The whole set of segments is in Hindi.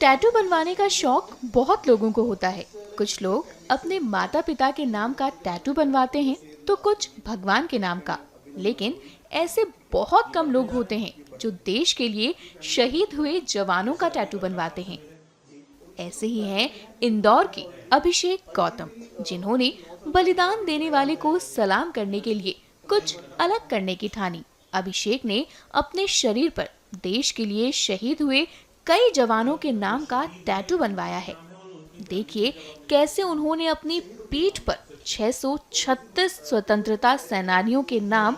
टैटू बनवाने का शौक बहुत लोगों को होता है। कुछ लोग अपने माता पिता के नाम का टैटू बनवाते हैं तो कुछ भगवान के नाम का। लेकिन ऐसे बहुत कम लोग होते हैं जो देश के लिए शहीद हुए जवानों का टैटू बनवाते हैं। ऐसे ही हैं इंदौर के अभिषेक गौतम, जिन्होंने बलिदान देने वाले को सलाम करने के लिए कुछ अलग करने की ठानी। अभिषेक ने अपने शरीर पर देश के लिए शहीद हुए कई जवानों के नाम का टैटू बनवाया है। देखिए कैसे उन्होंने अपनी पीठ पर 636 स्वतंत्रता सेनानियों के नाम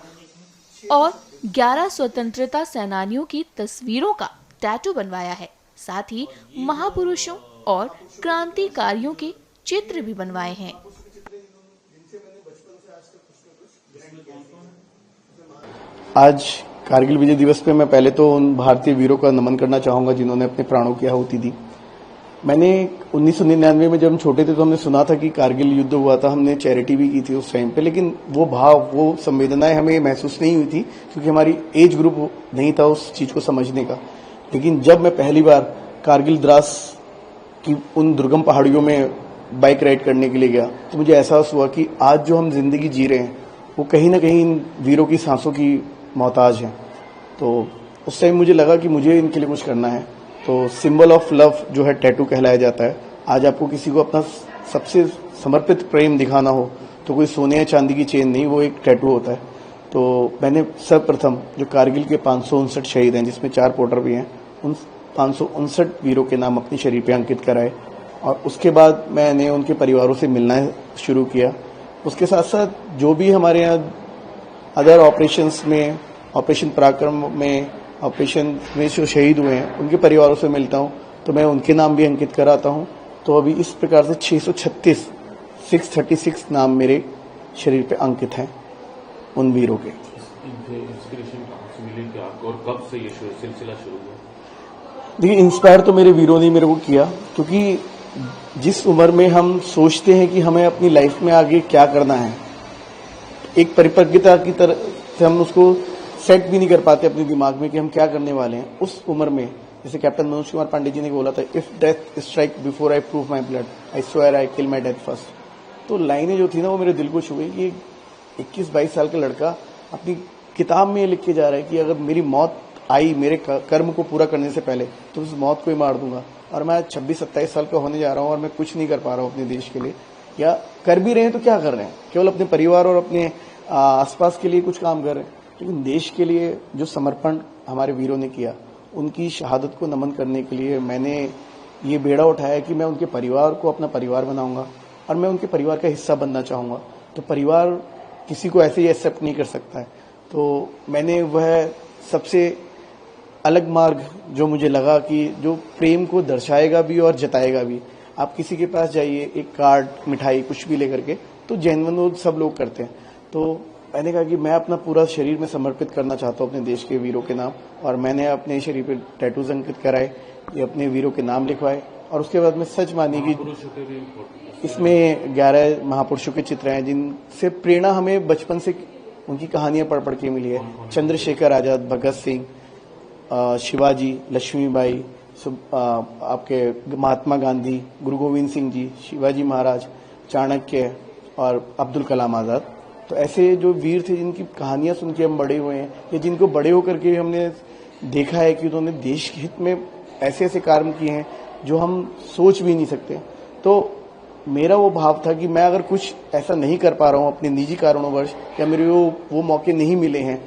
और 11 स्वतंत्रता सेनानियों की तस्वीरों का टैटू बनवाया है। साथ ही महापुरुषों और क्रांतिकारियों के चित्र भी बनवाए हैं। आज कारगिल विजय दिवस पे मैं पहले तो उन भारतीय वीरों का नमन करना चाहूंगा जिन्होंने अपने प्राणों की आहुति दी। मैंने 1999 में जब हम छोटे थे तो हमने सुना था कि कारगिल युद्ध हुआ था, हमने चैरिटी भी की थी उस टाइम पे, लेकिन वो भाव, वो संवेदनाएं हमें महसूस नहीं हुई थी क्योंकि हमारी एज ग्रुप नहीं था उस चीज को समझने का। लेकिन जब मैं पहली बार कारगिल द्रास की उन दुर्गम पहाड़ियों में बाइक राइड करने के लिए गया तो मुझे एहसास हुआ कि आज जो हम जिंदगी जी रहे हैं वो कहीं ना कहीं इन वीरों की सांसों की मोहताज है। तो उस टाइम मुझे लगा कि मुझे इनके लिए कुछ करना है। तो सिंबल ऑफ लव जो है टैटू कहलाया जाता है। आज आपको किसी को अपना सबसे समर्पित प्रेम दिखाना हो तो कोई सोने या चांदी की चेन नहीं, वो एक टैटू होता है। तो मैंने सर्वप्रथम जो कारगिल के 559 शहीद हैं, जिसमें 4 पोर्टर भी हैं, उन 559 वीरों के नाम अपने शरीर पे अंकित कराए और उसके बाद मैंने उनके परिवारों से मिलना शुरू किया। उसके साथ साथ जो भी हमारे यहाँ अदर ऑपरेशंस में, ऑपरेशन पराक्रम में, ऑपरेशन में जो शहीद हुए हैं उनके परिवारों से मिलता हूं तो मैं उनके नाम भी अंकित कराता हूं। तो अभी इस प्रकार से 636 नाम मेरे शरीर पे अंकित हैं उन वीरों के। इंस्पिरेशन कहाँ से मिली कि आपको और कब से ये सिलसिला शुरू हुआ? देखिए, इंस्पायर तो मेरे वीरों ने मेरे को किया, क्योंकि जिस उम्र में हम सोचते हैं कि हमें अपनी लाइफ में आगे क्या करना है, एक परिपक्वता की तरह से हम उसको सेट भी नहीं कर पाते अपने दिमाग में कि हम क्या करने वाले हैं। उस उम्र में, जैसे कैप्टन मनोज कुमार पांडे जी ने बोला था, if death strike before I prove my blood I swear I kill my death first. तो लाइनें जो थी ना वो मेरे दिल को छू गई कि 21-22 साल का लड़का अपनी किताब में लिख के जा रहा है कि अगर मेरी मौत आई मेरे कर्म को पूरा करने से पहले तो उस मौत को ही मार दूंगा। और मैं 26-27 साल का होने जा रहा हूं और मैं कुछ नहीं कर पा रहा हूं अपने देश के लिए, या कर भी रहे हैं तो क्या कर रहे हैं, केवल अपने परिवार और अपने आसपास के लिए कुछ काम कर रहे हैं। लेकिन देश के लिए जो समर्पण हमारे वीरों ने किया, उनकी शहादत को नमन करने के लिए मैंने ये बेड़ा उठाया कि मैं उनके परिवार को अपना परिवार बनाऊंगा और मैं उनके परिवार का हिस्सा बनना चाहूंगा। तो परिवार किसी को ऐसे ही एक्सेप्ट नहीं कर सकता है। तो मैंने वह सबसे अलग मार्ग जो मुझे लगा कि जो प्रेम को दर्शाएगा भी और जताएगा भी। आप किसी के पास जाइए, एक कार्ड, मिठाई, कुछ भी लेकर के, तो जेन्युइन वो सब लोग करते हैं। तो मैंने कहा कि मैं अपना पूरा शरीर में समर्पित करना चाहता हूँ अपने देश के वीरों के नाम, और मैंने अपने शरीर पे टैटूज अंकित कराए, ये अपने वीरों के नाम लिखवाए। और उसके बाद मैं सच मानी कि इसमें 11 महापुरुषों के चित्र हैं जिनसे प्रेरणा हमें बचपन से उनकी कहानियां पढ़ पढ़ के मिली है। चंद्रशेखर आजाद, भगत सिंह, शिवाजी, लक्ष्मीबाई, आपके महात्मा गांधी, गुरु गोविंद सिंह जी, शिवाजी महाराज, चाणक्य और अब्दुल कलाम आजाद। तो ऐसे जो वीर थे जिनकी कहानियां सुन के हम बड़े हुए हैं, या जिनको बड़े होकर के हमने देखा है कि उन्होंने देश के हित में ऐसे ऐसे कार्य किए हैं जो हम सोच भी नहीं सकते। तो मेरा वो भाव था कि मैं अगर कुछ ऐसा नहीं कर पा रहा हूँ अपने निजी कारणोंवश, या मेरे वो मौके नहीं मिले हैं,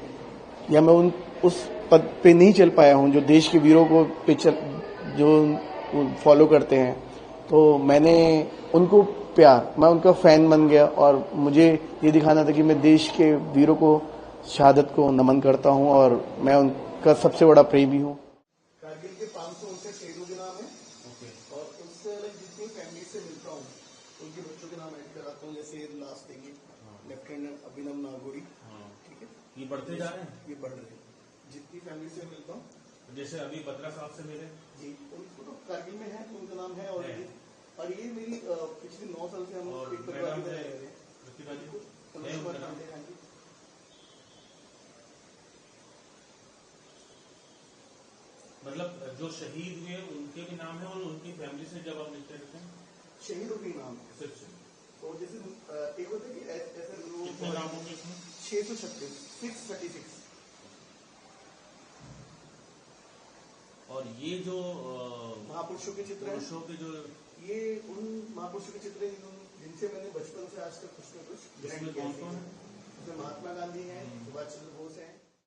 या मैं उस पद पे नहीं चल पाया हूँ जो देश के वीरों को जो फॉलो करते हैं, तो मैंने उनको मैं उनका फैन बन गया और मुझे ये दिखाना था कि मैं देश के वीरों को, शहादत को नमन करता हूँ और मैं उनका सबसे बड़ा प्रेमी हूँ। कारगिल के 559 शहीदों के नाम है और उससे अलग जितनी फैमिली से मिलता हूँ उनके बच्चों के नाम ऐड कराता हूँ। जैसे लास्ट देखिए, लेफ्टिनेंट अभिनव नागोरी, ठीक है, ये बढ़ते जा रहे हैं, ये बढ़ रहे हैं। जितनी फैमिली से मिलता हूँ, जैसे अभी बत्रा साहब से मिले जी, उनको तो कारगिल में है, तो उनका नाम है। और ये मेरी पिछले 9 साल से हम एक परिवार की तरह रह रहे हैं। मतलब जो शहीद हुए उनके भी नाम है और उनकी फैमिली से जब आप लिखते रहते हैं शहीदों के नाम है। सिर्फ से तो जैसे एक होता है कि ऐसे लोग कितने नाम होंगे इसमें? 636 636। और ये जो महापुरुषों के चित्र हैं, पुरुषों के जो ये उन महापुरुषों के चित्र हैं जिनसे मैंने बचपन से आज तक कुछ न कुछ ग्रहण इसमें किया कौन कौन है? है। महात्मा गांधी हैं, सुभाष चंद्र बोस हैं,